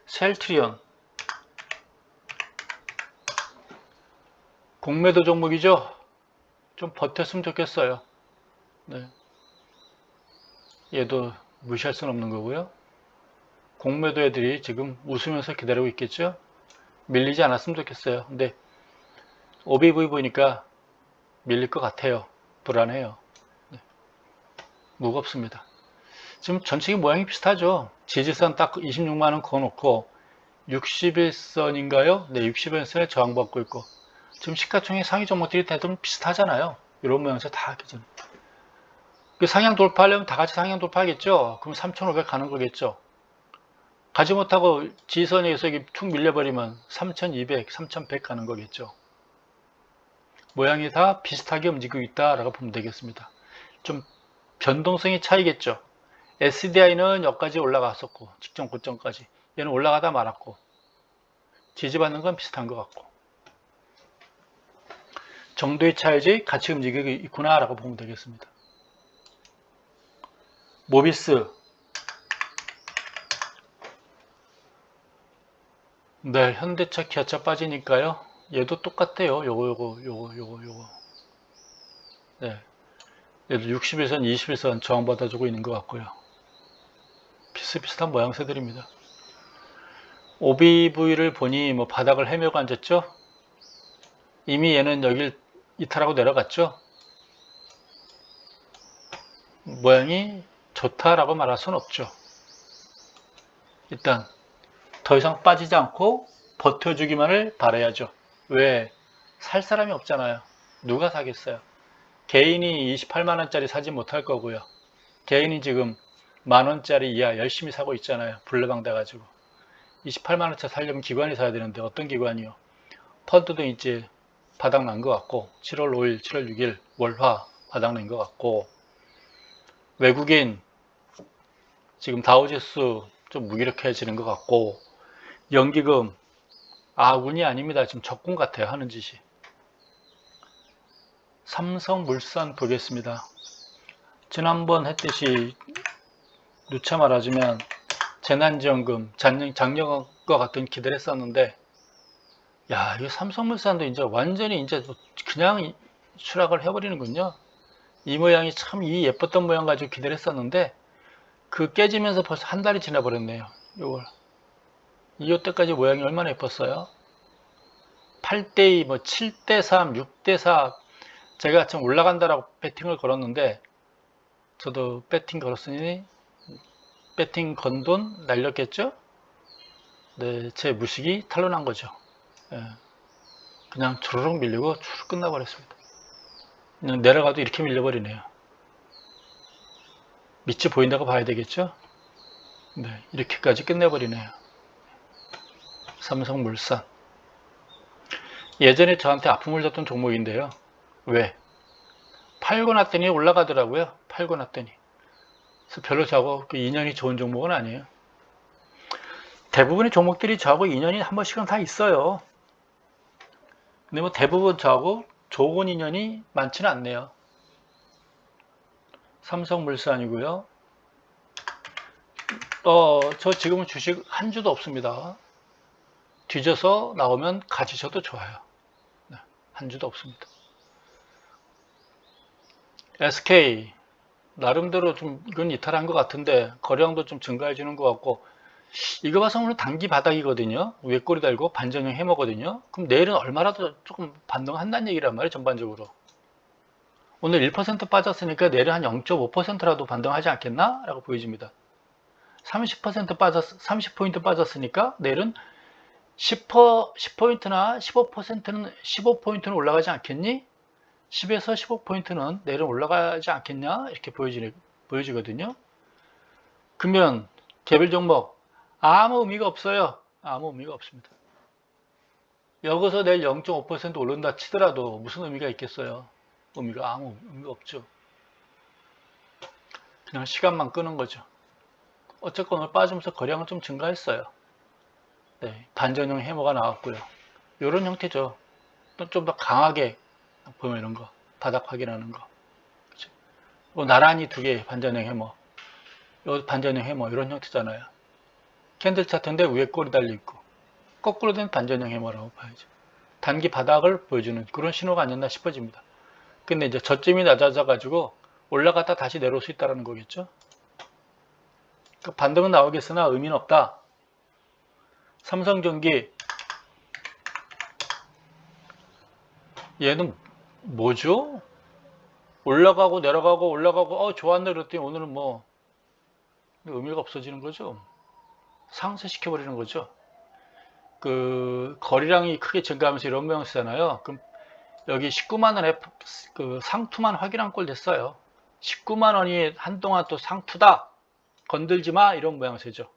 셀트리온 공매도 종목이죠. 좀 버텼으면 좋겠어요. 네. 얘도 무시할 수는 없는 거고요. 공매도 애들이 지금 웃으면서 기다리고 있겠죠. 밀리지 않았으면 좋겠어요. 근데 OBV 보니까 밀릴 것 같아요. 불안해요. 네. 무겁습니다. 지금 전체적인 모양이 비슷하죠. 지지선 딱 26만원 그어놓고 61선인가요? 네, 61선에 저항받고 있고 지금 시가총액 상위 종목들이 대부분 비슷하잖아요. 이런 모양에서 다 하겠죠. 상향 돌파하려면 다 같이 상향 돌파하겠죠. 그럼 3,500 가는 거겠죠. 가지 못하고 지지선에서 툭 밀려버리면 3,200, 3,100 가는 거겠죠. 모양이 다 비슷하게 움직이고 있다라고 보면 되겠습니다. 좀 변동성이 차이겠죠. SDI는 여기까지 올라갔었고 직전 고점까지, 얘는 올라가다 말았고, 지지받는 건 비슷한 것 같고, 정도의 차이지 같이 움직이고 있구나 라고 보면 되겠습니다. 모비스, 네, 현대차, 기아차 빠지니까요. 얘도 똑같아요. 요거. 네, 얘도 60일선, 21선 저항받아주고 있는 것 같고요. 비슷비슷한 모양새들입니다. OBV를 보니 뭐 바닥을 헤매고 앉았죠. 이미 얘는 여길 이탈하고 내려갔죠. 모양이 좋다라고 말할 수는 없죠. 일단 더 이상 빠지지 않고 버텨주기만을 바라야죠. 왜? 살 사람이 없잖아요. 누가 사겠어요? 개인이 28만원짜리 사지 못할 거고요. 개인이 지금 만원짜리 이하 열심히 사고 있잖아요. 불나방 돼가지고 28만원짜리 사려면 기관이 사야 되는데 어떤 기관이요? 펀드도 이제 바닥난 것 같고, 7월 5일, 7월 6일 월화 바닥난 것 같고, 외국인 지금 다우지수 좀 무기력해지는 것 같고, 연기금 운이 아닙니다. 지금 적군 같아요. 하는 짓이. 삼성물산 보겠습니다. 지난번 했듯이 누차 말하자면 재난지원금 작년과 같은 기대를 했었는데, 야, 이 삼성물산도 이제 완전히 이제 그냥 추락을 해버리는군요. 이 모양이 참 이 예뻤던 모양 가지고 기대를 했었는데, 그 깨지면서 벌써 한 달이 지나버렸네요. 요걸. 이때까지 모양이 얼마나 예뻤어요? 8대2, 뭐 7대3, 6대4, 제가 좀 올라간다라고 배팅을 걸었는데, 저도 배팅 걸었으니 배팅 건 돈 날렸겠죠? 네, 제 무식이 탄로난 거죠. 예, 그냥 주르륵 밀리고 주르륵 끝나버렸습니다. 그냥 내려가도 이렇게 밀려버리네요. 밑이 보인다고 봐야 되겠죠? 네, 이렇게까지 끝내버리네요. 삼성물산. 예전에 저한테 아픔을 줬던 종목인데요. 왜? 팔고 났더니 올라가더라고요. 팔고 났더니. 그래서 별로 저하고 그 인연이 좋은 종목은 아니에요. 대부분의 종목들이 저하고 인연이 한 번씩은 다 있어요. 근데 뭐 대부분 저하고 좋은 인연이 많지는 않네요. 삼성물산이고요. 저 지금은 주식 한 주도 없습니다. 뒤져서 나오면 가지셔도 좋아요. 네, 한 주도 없습니다. SK 나름대로 좀 이건 이탈한 것 같은데 거래량도 좀 증가해 주는 것 같고, 이거 봐서 오늘 단기 바닥이거든요. 위에 꼬리 달고 반전형 해머거든요. 그럼 내일은 얼마라도 조금 반등한다는 얘기란 말이에요. 전반적으로 오늘 1% 빠졌으니까 내일은 한 0.5%라도 반등하지 않겠나? 라고 보여집니다. 30포인트 빠졌으니까 내일은 10포인트나 15포인트는 올라가지 않겠니? 10에서 15포인트는 내일은 올라가지 않겠냐? 이렇게 보여지거든요. 그러면 개별 종목 아무 의미가 없어요. 아무 의미가 없습니다. 여기서 내일 0.5% 오른다 치더라도 무슨 의미가 있겠어요? 아무 의미가 없죠. 그냥 시간만 끄는 거죠. 어쨌건 오늘 빠지면서 거래량은 좀 증가했어요. 네, 반전형 해머가 나왔고요. 이런 형태죠. 또 좀 더 강하게 보면 이런 거 바닥 확인하는 거. 그렇죠? 나란히 두 개 반전형 해머, 요 반전형 해머 이런 형태잖아요. 캔들 차트인데 위에 꼬리 달려 있고 거꾸로 된 반전형 해머라고 봐야죠. 단기 바닥을 보여주는 그런 신호가 아니었나 싶어집니다. 근데 이제 저점이 낮아져 가지고 올라갔다 다시 내려올 수 있다는 거겠죠. 그러니까 반등은 나오겠으나 의미는 없다. 삼성전기 얘는 뭐죠? 올라가고 내려가고 올라가고 좋았네 그랬더니 오늘은 뭐 의미가 없어지는 거죠. 상쇄시켜 버리는 거죠. 그 거래량이 크게 증가하면서 이런 모양이잖아요. 그럼 여기 19만 원에 그 상투만 확인한 꼴 됐어요. 19만 원이 한동안 또 상투다. 건들지 마 이런 모양새죠.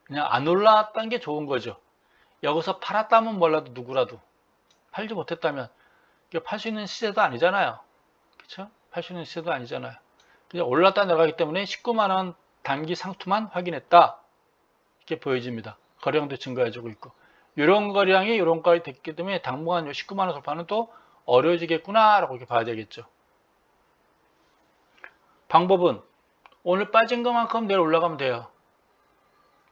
그냥 안 올라왔다는 게 좋은 거죠. 여기서 팔았다면 몰라도 누구라도 팔지 못했다면 팔 수 있는 시세도 아니잖아요. 그쵸? 팔 수 있는 시세도 아니잖아요. 그냥 올랐다 내려가기 때문에 19만원 단기 상투만 확인했다. 이렇게 보여집니다. 거래량도 증가해주고 있고. 이런 거래량이 이런 거리 됐기 때문에 당분간 19만원 돌파는 또 어려워지겠구나 라고 이렇게 봐야 되겠죠. 방법은 오늘 빠진 것만큼 내일 올라가면 돼요.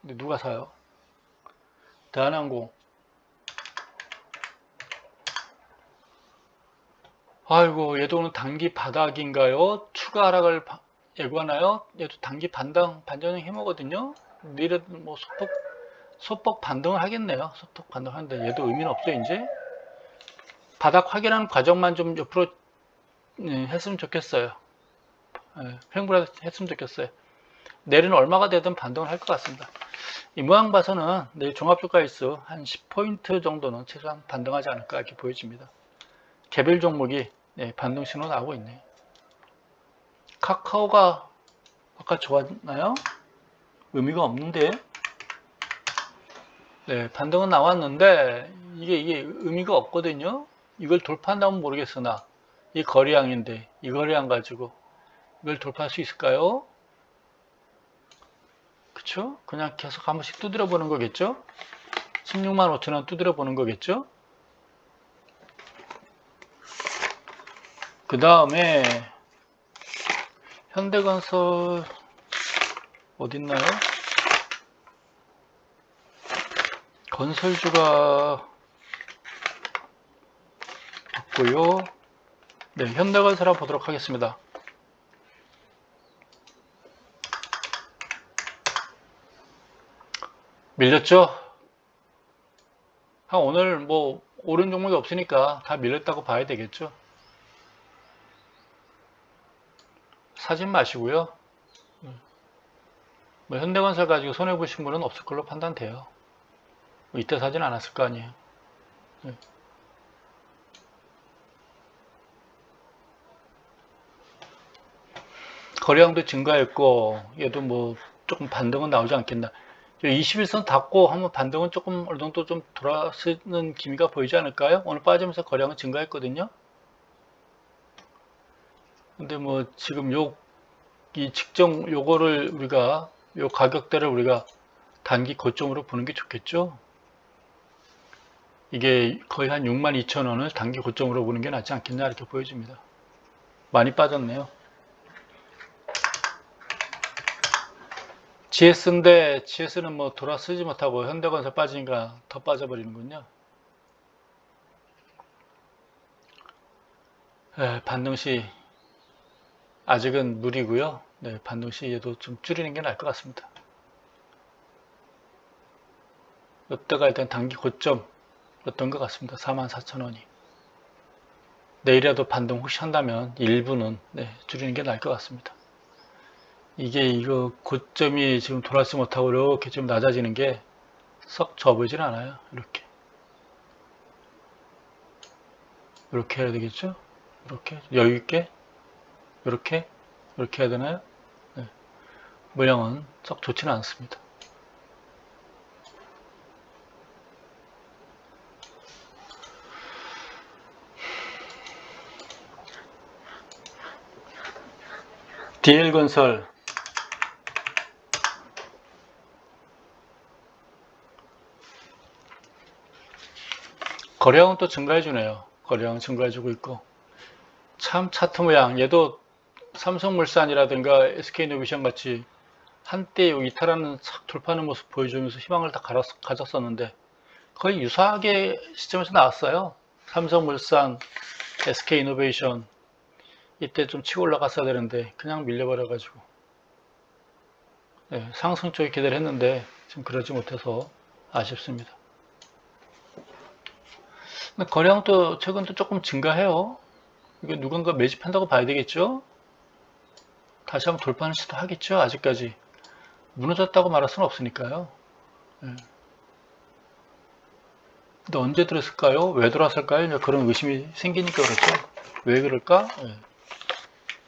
근데 누가 사요? 대한항공. 아이고, 얘도 오늘 단기 바닥인가요? 추가 하락을 예고하나요? 얘도 단기 반전형 힘오거든요. 내일은 뭐 소폭 반등을 하겠네요. 소폭 반등하는데 얘도 의미는 없죠, 이제. 바닥 확인하는 과정만 좀 옆으로 했으면 좋겠어요. 횡보라도 했으면 좋겠어요. 내일은 얼마가 되든 반등을 할 것 같습니다. 이 모양 봐서는 내일 종합주가지수 한 10포인트 정도는 최소한 반등하지 않을까 이렇게 보여집니다. 개별 종목이 반등 신호 나오고 있네요. 카카오가 아까 좋았나요? 의미가 없는데. 네, 반등은 나왔는데 이게 의미가 없거든요. 이걸 돌파한다면 모르겠으나 이 거래량인데 이 거래량 가지고 이걸 돌파할 수 있을까요? 그쵸? 그냥 계속 한 번씩 두드려 보는 거겠죠? 16만 5천원 두드려 보는 거겠죠? 그 다음에 현대건설 어딨나요? 건설주가 봤고요. 네, 현대건설 한번 보도록 하겠습니다. 밀렸죠? 오늘 뭐 오른 종목이 없으니까 다 밀렸다고 봐야 되겠죠? 사진 마시고요. 뭐 현대건설 가지고 손해보신 분은 없을 걸로 판단돼요. 뭐 이때 사진 않았을 거 아니에요. 거래량도 증가했고 얘도 뭐 조금 반등은 나오지 않겠나. 21선 닫고 한번 반등은 조금 어느 정도 좀 돌아서는 기미가 보이지 않을까요? 오늘 빠지면서 거래량은 증가했거든요. 근데 뭐 지금 이 측정 요거를 우리가 요 가격대를 우리가 단기 고점으로 보는 게 좋겠죠. 이게 거의 한 62,000원을 단기 고점으로 보는 게 낫지 않겠냐 이렇게 보여집니다. 많이 빠졌네요. GS인데 GS는 뭐 돌아서지 못하고 현대건설 빠지니까 더 빠져버리는군요. 네, 반등시 아직은 무리고요. 네, 반등시 얘도 좀 줄이는 게 나을 것 같습니다. 이때가 일단 단기 고점이었던 것 같습니다. 44,000원이. 내일이라도 반등 혹시 한다면 일부는 줄이는 게 나을 것 같습니다. 이거 고점이 지금 돌아서지 못하고 이렇게 좀 낮아지는 게 썩 좋아 보이진 않아요. 이렇게 해야 되겠죠? 이렇게 여유 있게 이렇게 해야 되나요? 네. 모양은 썩 좋지는 않습니다. DL건설 거래량은 또 증가해주네요. 거래량은 증가해주고 있고 참 차트 모양 얘도 삼성물산이라든가 SK이노베이션 같이 한때 이탈하는 싹 돌파하는 모습 보여주면서 희망을 다 가졌었는데 거의 유사하게 시점에서 나왔어요. 삼성물산, SK이노베이션 이때 좀 치고 올라갔어야 되는데 그냥 밀려버려가지고 상승 쪽에 기대를 했는데 지금 그러지 못해서 아쉽습니다. 거래량 또 최근 또 조금 증가해요. 이거 누군가 매집한다고 봐야 되겠죠? 다시 한번 돌파는 시도하겠죠? 아직까지 무너졌다고 말할 수는 없으니까요. 근데 언제 들었을까요? 왜 돌았을까요? 그런 의심이 생기니까 그렇죠. 왜 그럴까?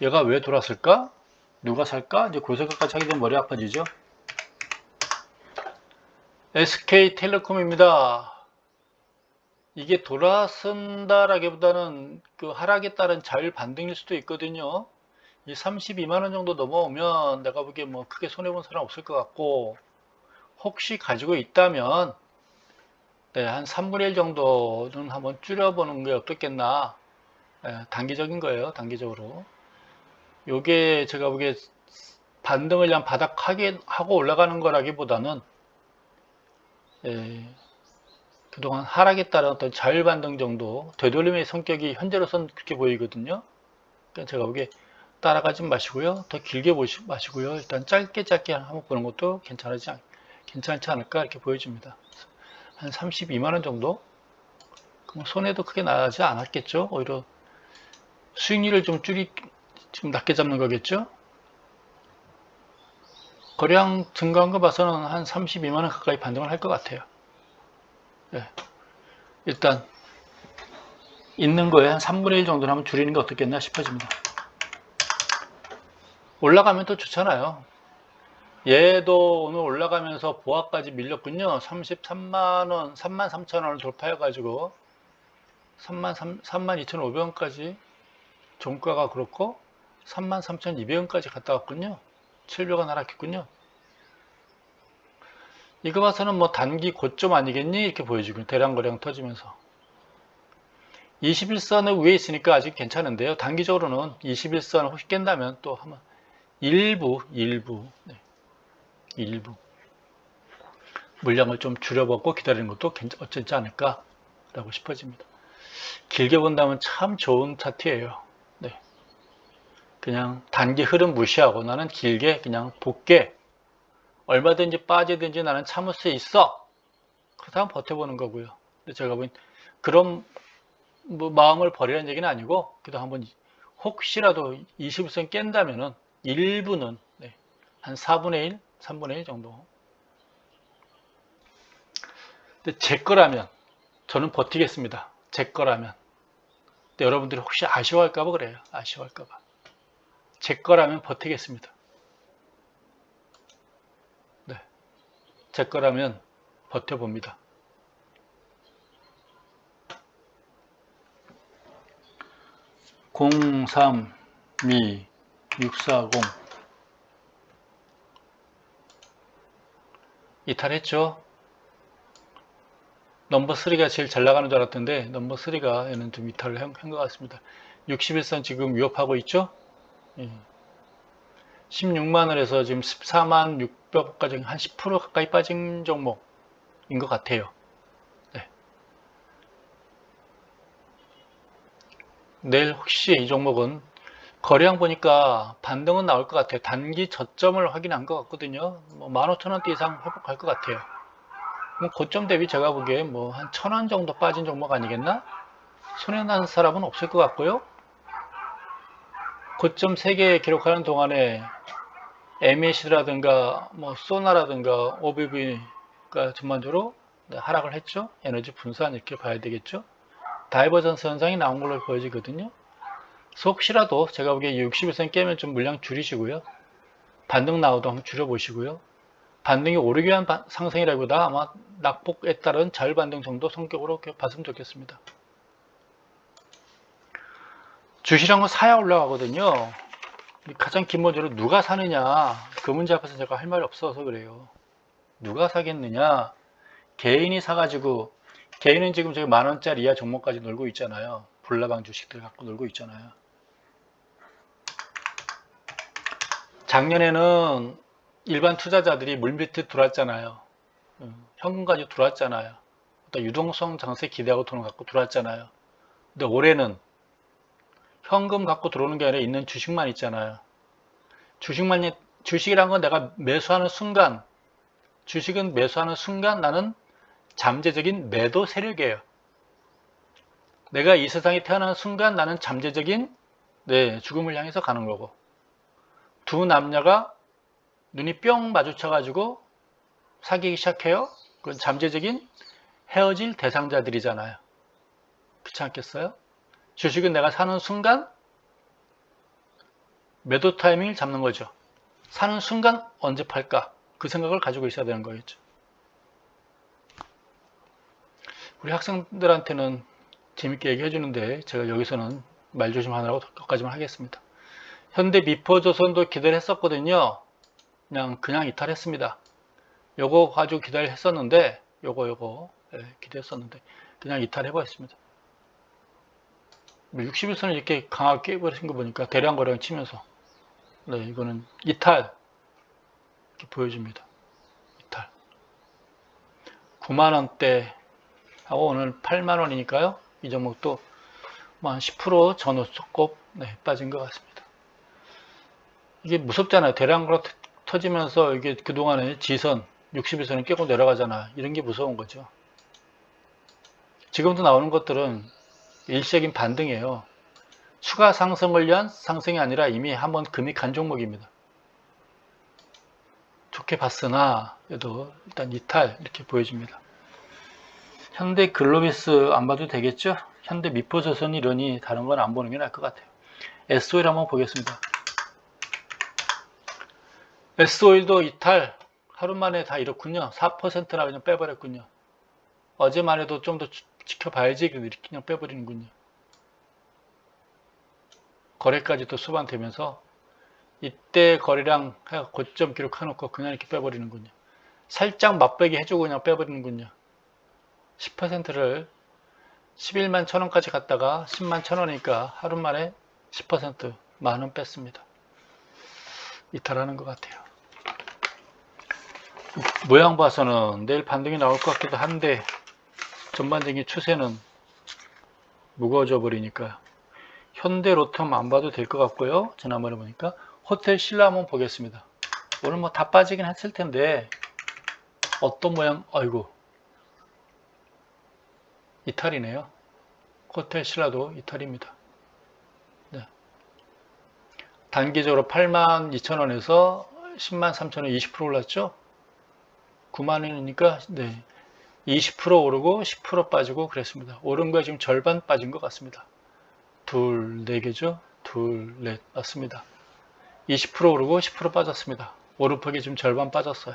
얘가 왜 돌았을까? 누가 살까? 이제 그 생각까지 하게 되면 머리 아파지죠. SK텔레콤입니다. 이게 돌아선다라기보다는 그 하락에 따른 자율 반등일 수도 있거든요. 이 32만 원 정도 넘어오면 내가 보기에 뭐 크게 손해본 사람 없을 것 같고, 혹시 가지고 있다면 네, 한 3분의 1 정도는 한번 줄여보는 게 어떻겠나. 단기적인 거예요, 단기적으로. 요게 제가 보기에 반등을 그냥 바닥하게 하고 올라가는 거라기보다는 그동안 하락에 따른 어떤 자율 반등 정도, 되돌림의 성격이 현재로선 그렇게 보이거든요. 그러니까 제가 보기에 따라가지 마시고요, 더 길게 마시고요, 일단 짧게 한번 보는 것도 괜찮지 않을까 이렇게 보여집니다. 한 32만 원 정도? 그럼 손해도 크게 나지 않았겠죠? 오히려 수익률을 좀 지금 낮게 잡는 거겠죠? 거래량 증가한 거 봐서는 한 32만 원 가까이 반등을 할 것 같아요. 네. 일단 있는 거에 한 3분의 1 정도는 한번 줄이는 게 어떻겠나 싶어집니다. 올라가면 또 좋잖아요. 얘도 오늘 올라가면서 보합까지 밀렸군요. 33만원, 33,000원을 돌파해가지고 32,500원까지 종가가 그렇고 33,200원까지 갔다 왔군요. 700원 하락했군요. 이거 봐서는 뭐 단기 고점 아니겠니? 이렇게 보여지고 대량 거래량 터지면서 21선을 위에 있으니까 아직 괜찮은데요. 단기적으로는 21선을 혹시 깬다면 또 한번 일부 물량을 좀 줄여보고 기다리는 것도 어쩌지 않을까 라고 싶어집니다. 길게 본다면 참 좋은 차트예요. 네. 그냥 단기 흐름 무시하고 나는 길게 그냥 볼게. 얼마든지 빠지든지 나는 참을 수 있어. 그래서 한번 버텨보는 거고요. 근데 제가 보기엔 그런 뭐 마음을 버리라는 얘기는 아니고, 그래도 한번 혹시라도 21선 깬다면은 일부는 한 4분의 1, 3분의 1 정도. 근데 제 거라면 저는 버티겠습니다. 제 거라면. 근데 여러분들이 혹시 아쉬워할까봐 그래요. 아쉬워할까봐. 제 거라면 버티겠습니다. 네. 제 거라면 버텨봅니다. 032-640 이탈했죠. 넘버 3가 제일 잘 나가는 줄 알았던데 넘버 3가 얘는 좀 이탈을 한 것 같습니다. 61선 지금 위협하고 있죠. 16만원에서 지금 14만 600원까지 한 10% 가까이 빠진 종목인 것 같아요. 네. 내일 혹시 이 종목은 거래량 보니까 반등은 나올 것 같아요. 단기 저점을 확인한 것 같거든요. 뭐 15,000원대 이상 회복할 것 같아요. 고점 대비 제가 보기에 뭐 한 1,000원 정도 빠진 종목 아니겠나? 손해난 사람은 없을 것 같고요. 고점 3개 기록하는 동안에 MEC라든가 뭐 소나라든가 OBV가 전반적으로 하락을 했죠. 에너지 분산 이렇게 봐야 되겠죠. 다이버전스 현상이 나온 걸로 보여지거든요. 혹시라도 제가 보기에 61선 깨면 좀 물량 줄이시고요. 반등 나오도 한번 줄여보시고요. 반등이 오르기 위한 상승이라기보다 아마 낙폭에 따른 자율반등 정도 성격으로 봤으면 좋겠습니다. 주식이란 건 사야 올라가거든요. 가장 기본적으로 누가 사느냐, 그 문제 앞에서 제가 할 말이 없어서 그래요. 누가 사겠느냐? 개인이 사가지고, 개인은 지금 저기 10,000원짜리 이하 종목까지 놀고 있잖아요. 불나방 주식들 갖고 놀고 있잖아요. 작년에는 일반 투자자들이 물밑에 들어왔잖아요. 현금 가지고 들어왔잖아요. 또 유동성 장세 기대하고 돈을 갖고 들어왔잖아요. 근데 올해는 현금 갖고 들어오는 게 아니라 있는 주식만 있잖아요. 주식이란 건 내가 매수하는 순간, 주식은 매수하는 순간 나는 잠재적인 매도 세력이에요. 내가 이 세상에 태어나는 순간 나는 잠재적인 죽음을 향해서 가는 거고, 두 남녀가 눈이 뿅 마주쳐가지고 사귀기 시작해요. 그건 잠재적인 헤어질 대상자들이잖아요. 그렇지 않겠어요? 주식은 내가 사는 순간 매도 타이밍을 잡는 거죠. 사는 순간 언제 팔까? 그 생각을 가지고 있어야 되는 거겠죠. 우리 학생들한테는 재밌게 얘기해 주는데 제가 여기서는 말조심하느라고 거기까지만 하겠습니다. 현대 미포조선도 기대를 했었거든요. 그냥 이탈했습니다. 요거 가지고 기대를 했었는데 요거 기대했었는데 그냥 이탈해버렸습니다. 60일선을 이렇게 강하게 깨버리신 거 보니까 대량 거래량 치면서 이거는 이탈 이렇게 보여줍니다. 이탈 9만원대 하고 오늘 8만원이니까요. 이 종목도 한 10% 전후 소급 빠진 것 같습니다. 이게 무섭잖아요. 대량 거래 터지면서 이게 그동안에 지선 60일선을 깨고 내려가잖아. 이런 게 무서운 거죠. 지금도 나오는 것들은 일시적인 반등이에요. 추가 상승을 위한 상승이 아니라 이미 한번 금이 간 종목입니다. 좋게 봤으나 그래도 일단 이탈 이렇게 보여집니다. 현대 글로비스 안 봐도 되겠죠? 현대 미포조선 이러니 다른 건 안 보는 게 나을 것 같아요. SO일 한번 보겠습니다. SO일도 이탈 하루 만에 다 이렇군요. 4%나 그냥 빼버렸군요. 어제만 해도 좀 더 지켜봐야지 이렇게 그냥 빼버리는군요. 거래까지도 수반되면서 이때 거래량 고점 기록해놓고 그냥 이렇게 빼버리는군요. 살짝 맛배기 해주고 그냥 빼버리는군요. 10%를 11만 1,000원까지 갔다가 10만 1,000원이니까 하루 만에 10% 만원 뺐습니다. 이탈하는 것 같아요. 모양 봐서는 내일 반등이 나올 것 같기도 한데 전반적인 추세는 무거워져 버리니까 현대로텀 안 봐도 될 것 같고요. 지난번에 보니까 호텔 신라 한번 보겠습니다. 오늘 뭐 다 빠지긴 했을 텐데 어떤 모양, 아이고 이탈이네요. 호텔 신라도 이탈입니다. 네. 단기적으로 82,000원에서 103,000원 20% 올랐죠. 9만원이니까 20% 오르고 10% 빠지고 그랬습니다. 오른 거에 지금 절반 빠진 것 같습니다. 둘, 4개죠? 둘, 넷, 맞습니다. 20% 오르고 10% 빠졌습니다. 오름폭이 지금 절반 빠졌어요.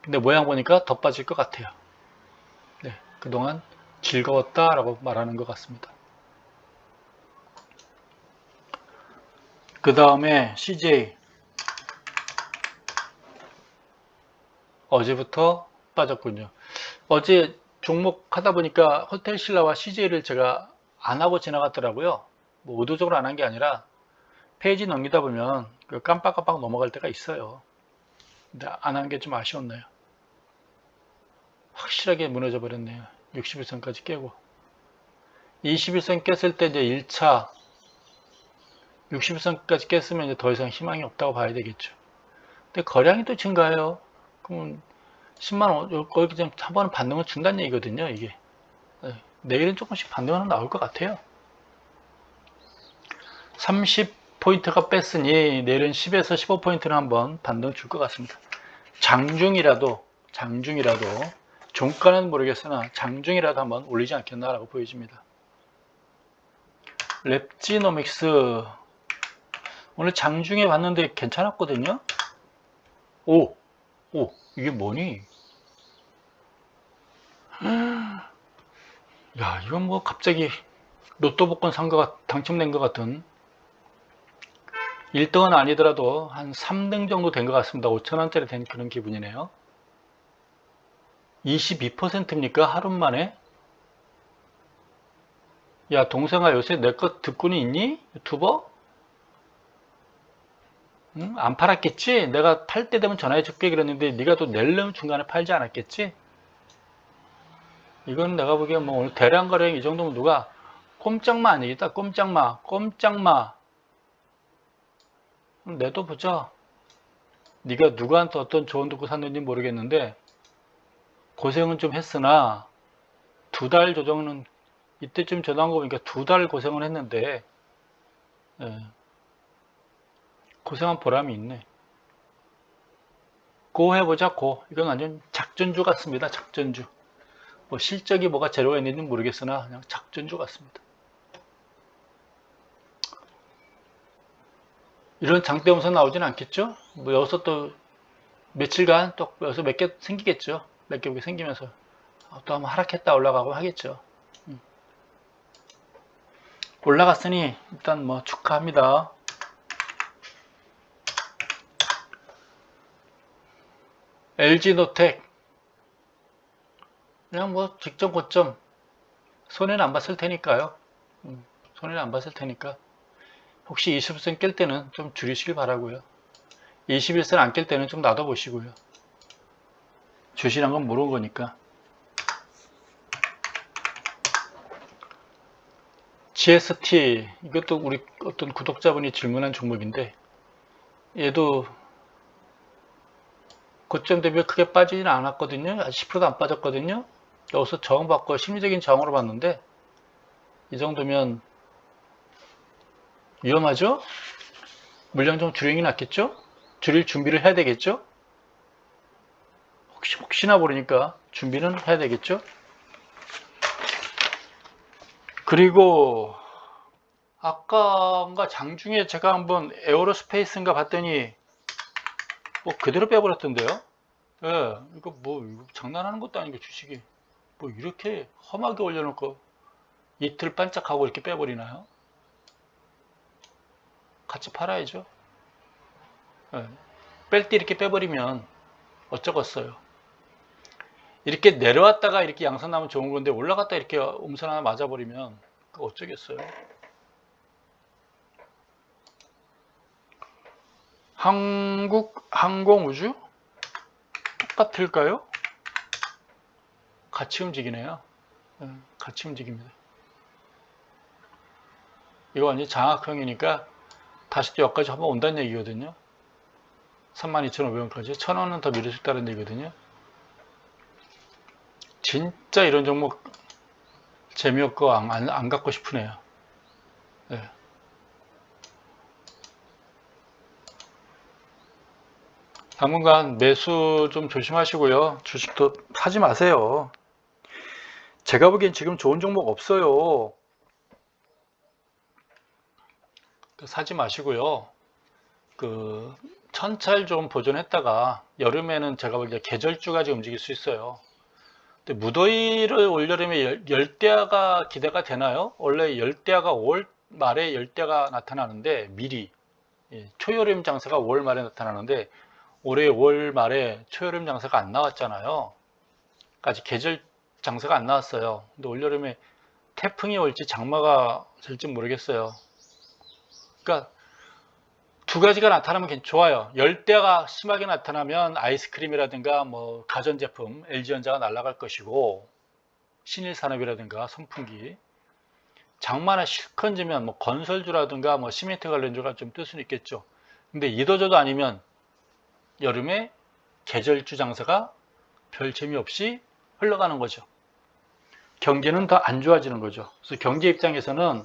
근데 모양 보니까 더 빠질 것 같아요. 그동안 즐거웠다라고 말하는 것 같습니다. 그 다음에 CJ 어제부터 빠졌군요. 어제 종목 하다 보니까 호텔 신라와 CJ를 제가 안 하고 지나갔더라고요. 뭐 의도적으로 안 한 게 아니라 페이지 넘기다 보면 깜빡깜빡 넘어갈 때가 있어요. 근데 안 한 게 좀 아쉬웠네요. 확실하게 무너져 버렸네요. 61선까지 깨고 21선 깼을 때 이제 1차 61선까지 깼으면 이제 더 이상 희망이 없다고 봐야 되겠죠. 근데 거량이 또 증가해요. 그럼 10만원 거기 좀 한 번은 반등을 준다는 얘기거든요. 이게 내일은 조금씩 반등은 나올 것 같아요. 30포인트가 뺐으니 내일은 10에서 15포인트는 한번 반등 줄 것 같습니다. 장중이라도 종가는 모르겠으나 장중이라도 한번 올리지 않겠나라고 보여집니다. 랩지노믹스 오늘 장중에 봤는데 괜찮았거든요. 오 이게 뭐니? 야 이건 뭐 갑자기 로또 복권 산 거 당첨된 것 같은 1등은 아니더라도 한 3등 정도 된 것 같습니다. 5,000원짜리 된 그런 기분이네요. 22%입니까? 하루 만에? 야 동생아 요새 내 거 듣고는 있니? 유튜버? 응? 안 팔았겠지? 내가 팔 때 되면 전화해 줄게 그랬는데 네가 또 내려면 중간에 팔지 않았겠지? 이건 내가 보기엔 뭐 오늘 대량 거래량 이 정도면 누가 꼼짝마 아니겠다. 꼼짝마 내도 보자. 네가 누구한테 어떤 조언 듣고 샀는지 모르겠는데 고생은 좀 했으나 2달 조정은 이때쯤 전화한 거 보니까 2달 고생을 했는데 고생한 보람이 있네. 고 해보자 고. 이건 완전 작전주 같습니다. 작전주. 뭐 실적이 뭐가 제로가 있는지 모르겠으나 그냥 작전주 같습니다. 이런 장대 음선 나오진 않겠죠? 뭐 여기서 또 며칠간 또 여기서 몇 개 생기겠죠? 몇 개 생기면서 또 한번 하락했다 올라가고 하겠죠. 올라갔으니 일단 뭐 축하합니다. LG노텍 그냥 뭐 직전 고점 손해는 안 봤을 테니까요. 손해는 안 봤을 테니까 혹시 20% 깰 때는 좀 줄이시길 바라고요. 21선 안 깰 때는 좀 놔둬보시고요. 주시란 건 모르는 거니까. GST 이것도 우리 어떤 구독자분이 질문한 종목인데 얘도 고점 대비 크게 빠지지는 않았거든요. 아직 10%도 안 빠졌거든요. 여기서 저항받고 심리적인 저항으로 봤는데 이 정도면 위험하죠? 물량 좀 줄이는 게 낫겠죠? 줄일 준비를 해야 되겠죠? 혹시나 모르니까 준비는 해야 되겠죠? 그리고 아까인가 장중에 제가 한번 에어로스페이스인가 봤더니 뭐 그대로 빼버렸던데요? 예, 이거 장난하는 것도 아니고 주식이 뭐 이렇게 험하게 올려놓고 이틀 반짝하고 이렇게 빼버리나요? 같이 팔아야죠. 예, 뺄 때 이렇게 빼버리면 어쩌겠어요. 이렇게 내려왔다가 이렇게 양선 나면 좋은 건데 올라갔다 이렇게 음선 하나 맞아버리면 그거 어쩌겠어요. 한국항공우주? 똑같을까요? 같이 움직이네요. 같이 움직입니다. 이거 완전 장악형이니까 다시 또 여기까지 한번 온다는 얘기거든요. 32,500원까지 1,000원은 더 밀을 수 있다는 얘기거든요. 진짜 이런 종목 재미없고 안 갖고 싶으네요. 네. 당분간 매수 좀 조심하시고요. 주식도 사지 마세요. 제가 보기엔 지금 좋은 종목 없어요. 사지 마시고요. 천찰 좀 보존했다가 여름에는 제가 보기엔 계절주가 움직일 수 있어요. 근데 무더위를 올여름에 열대야가 기대가 되나요? 원래 열대야가 5월 말에 열대야가 나타나는데 미리 초여름 장사가 5월 말에 나타나는데 올해 5월 말에 초여름 장사가 안 나왔잖아요. 아직 계절 장사가 안 나왔어요. 근데 올여름에 태풍이 올지 장마가 될지 모르겠어요. 그러니까 두 가지가 나타나면 좋아요. 열대가 심하게 나타나면 아이스크림이라든가 뭐 가전제품, LG전자가 날아갈 것이고 신일산업이라든가 선풍기. 장마나 실컷 지면 뭐 건설주라든가 뭐 시멘트 관련주가 좀 뜰 수는 있겠죠. 근데 이도저도 아니면 여름에 계절주 장사가 별 재미없이 흘러가는 거죠. 경기는 더 안 좋아지는 거죠. 그래서 경제 입장에서는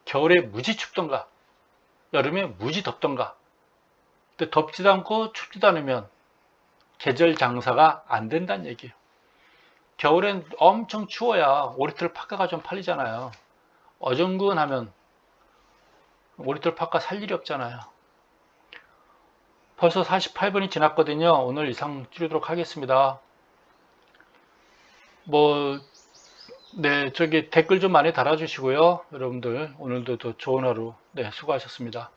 겨울에 무지 춥던가 여름에 무지 덥던가 근데 덥지도 않고 춥지도 않으면 계절 장사가 안 된다는 얘기예요. 겨울엔 엄청 추워야 오리털 파카가 좀 팔리잖아요. 어정근하면 오리털 파카 살 일이 없잖아요. 벌써 48분이 지났거든요. 오늘 이상 줄이도록 하겠습니다. 네, 저기 댓글 좀 많이 달아주시고요. 여러분들 오늘도 더 좋은 하루 수고하셨습니다.